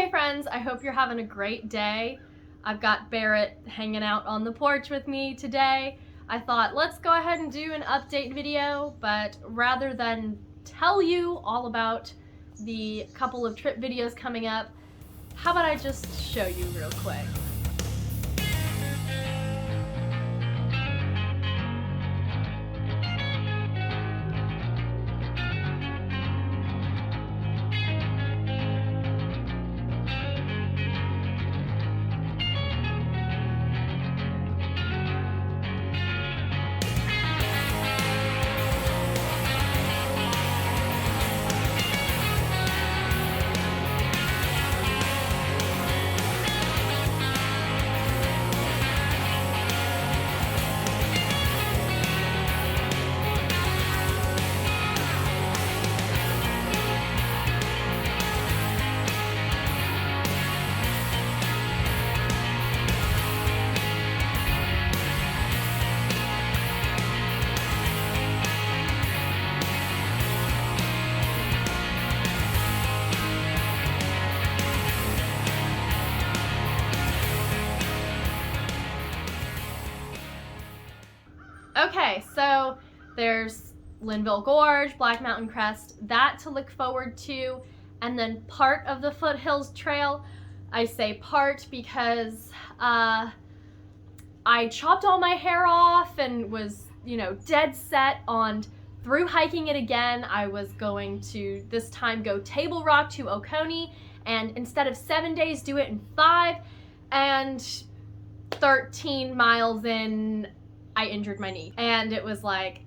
Hey friends, I hope you're having a great day. I've got Barrett hanging out on the porch with me today. I thought let's go ahead and do an update video, but rather than tell you all about the couple of trip videos coming up, how about I just show you real quick. Okay, so there's Linville Gorge, Black Mountain Crest, that to look forward to, and then part of the Foothills Trail. I say part because I chopped all my hair off and was, dead set on through hiking it again. I was going to this time go Table Rock to Oconee, and instead of 7 days, do it in 5, and 13 miles in, I injured my knee. And it was like,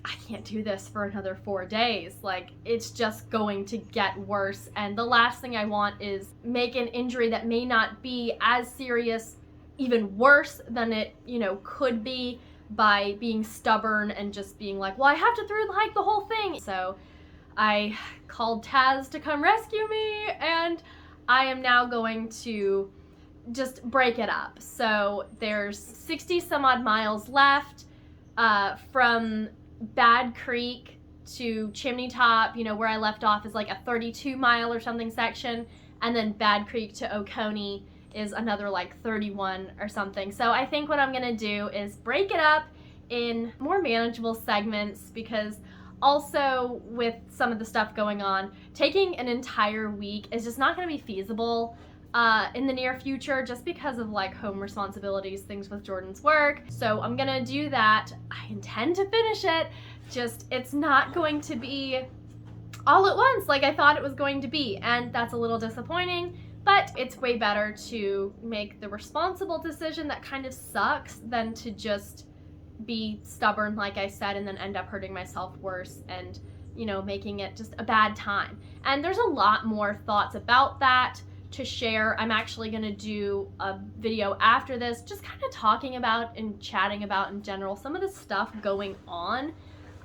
I can't do this for another 4 days. Like, it's just going to get worse. And the last thing I want is make an injury that may not be as serious, even worse than it, could be by being stubborn and just being like, well, I have to through hike the whole thing. So I called Taz to come rescue me, and I am now going to just break it up. So there's 60 some odd miles left from Bad Creek to Chimney Top, where I left off is like a 32 mile or something section, and then Bad Creek to Oconee is another like 31 or something. So I think what I'm gonna do is break it up in more manageable segments, because also with some of the stuff going on, taking an entire week is just not gonna be feasible in the near future, just because of like home responsibilities, things with Jordan's work. So I'm gonna do that. I intend to finish it, just it's not going to be all at once like I thought it was going to be, and that's a little disappointing, but it's way better to make the responsible decision that kind of sucks than to just be stubborn, like I said, and then end up hurting myself worse and, making it just a bad time. And there's a lot more thoughts about that to share. I'm actually going to do a video after this just kind of talking about and chatting about in general some of the stuff going on,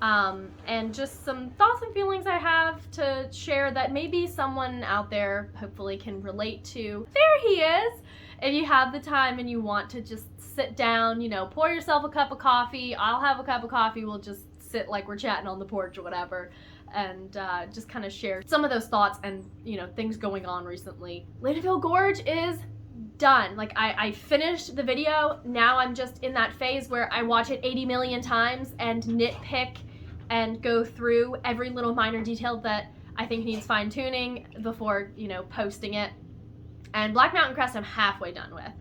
and just some thoughts and feelings I have to share that maybe someone out there hopefully can relate to. There he is! If you have the time and you want to just sit down, pour yourself a cup of coffee, I'll have a cup of coffee, we'll just sit like we're chatting on the porch or whatever, and just kind of share some of those thoughts and, things going on recently. Linville Gorge is done. Like, I finished the video. Now I'm just in that phase where I watch it 80 million times and nitpick and go through every little minor detail that I think needs fine-tuning before, posting it. And Black Mountain Crest I'm halfway done with.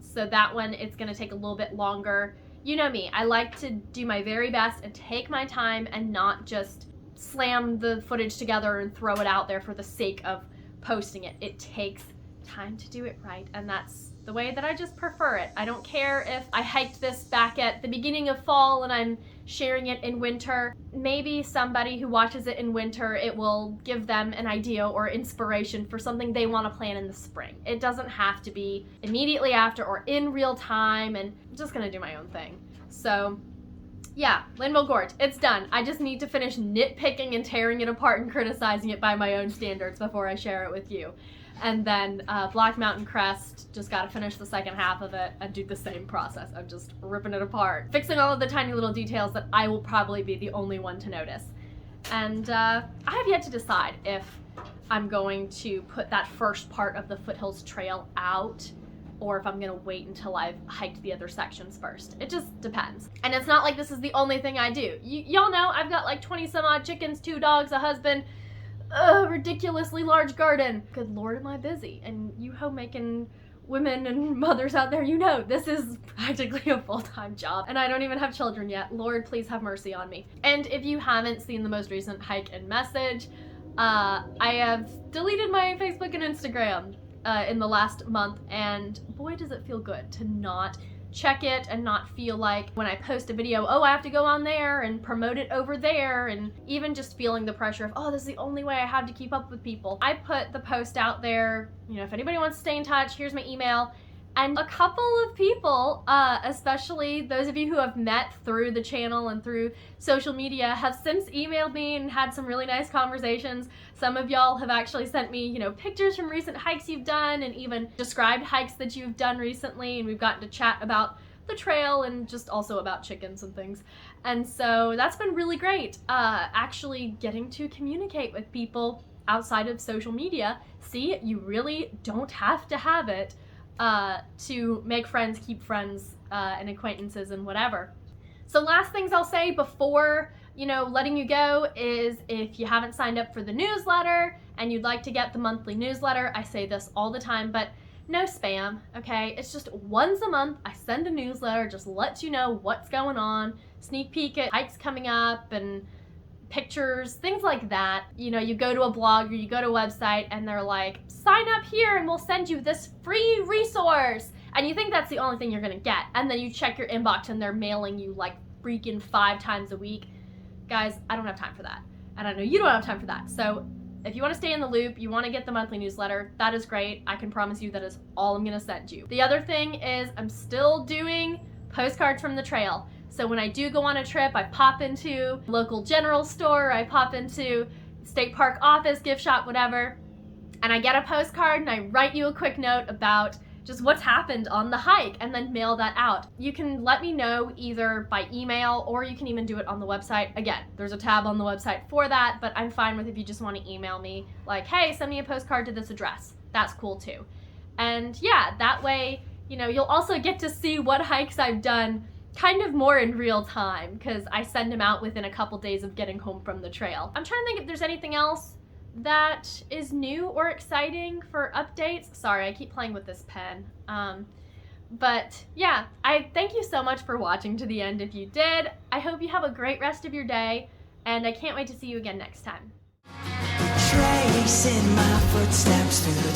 So that one, it's gonna take a little bit longer. You know me, I like to do my very best and take my time and not just slam the footage together and throw it out there for the sake of posting it. It takes time to do it right, and that's the way that I just prefer it. I don't care if I hiked this back at the beginning of fall and I'm sharing it in winter. Maybe somebody who watches it in winter, it will give them an idea or inspiration for something they want to plan in the spring. It doesn't have to be immediately after or in real time, and I'm just gonna do my own thing. So yeah, Linville Gorge, it's done. I just need to finish nitpicking and tearing it apart and criticizing it by my own standards before I share it with you. And then Black Mountain Crest, just gotta finish the second half of it and do the same process of just ripping it apart, fixing all of the tiny little details that I will probably be the only one to notice. And I have yet to decide if I'm going to put that first part of the Foothills Trail out, or if I'm gonna wait until I've hiked the other sections first. It just depends. And it's not like this is the only thing I do. Y'all know I've got like 20 some odd chickens, 2 dogs, a husband, a ridiculously large garden. Good Lord, am I busy. And you homemaking women and mothers out there, you know this is practically a full-time job, and I don't even have children yet. Lord, please have mercy on me. And if you haven't seen the most recent hike and message, I have deleted my Facebook and Instagram in the last month, and boy does it feel good to not check it and not feel like when I post a video, oh, I have to go on there and promote it over there, and even just feeling the pressure of, oh, this is the only way I have to keep up with people. I put the post out there, you know, if anybody wants to stay in touch, here's my email. And a couple of people, especially those of you who have met through the channel and through social media, have since emailed me and had some really nice conversations. Some of y'all have actually sent me, you know, pictures from recent hikes you've done and even described hikes that you've done recently, and we've gotten to chat about the trail and just also about chickens and things. And so that's been really great, actually getting to communicate with people outside of social media. See, you really don't have to have it to make friends, keep friends, and acquaintances and whatever. So last things I'll say before, you know, letting you go is if you haven't signed up for the newsletter and you'd like to get the monthly newsletter, I say this all the time, but no spam, okay? It's just once a month I send a newsletter, just lets you know what's going on, sneak peek at hikes coming up and pictures, things like that. You know, you go to a blog or you go to a website and they're like, sign up here and we'll send you this free resource. And you think that's the only thing you're gonna get. And then you check your inbox and they're mailing you like freaking 5 times a week. Guys, I don't have time for that. And I know you don't have time for that. So if you wanna stay in the loop, you wanna get the monthly newsletter, that is great. I can promise you that is all I'm gonna send you. The other thing is I'm still doing postcards from the trail. So when I do go on a trip, I pop into local general store, I pop into state park office, gift shop, whatever, and I get a postcard and I write you a quick note about just what's happened on the hike and then mail that out. You can let me know either by email or you can even do it on the website. Again, there's a tab on the website for that, but I'm fine with if you just want to email me like, hey, send me a postcard to this address. That's cool too. And yeah, that way, you know, you'll also get to see what hikes I've done kind of more in real time because I send them out within a couple days of getting home from the trail. I'm trying to think if there's anything else that is new or exciting for updates. Sorry, I keep playing with this pen. But yeah, I thank you so much for watching to the end if you did. I hope you have a great rest of your day, and I can't wait to see you again next time. Tracing my footsteps through the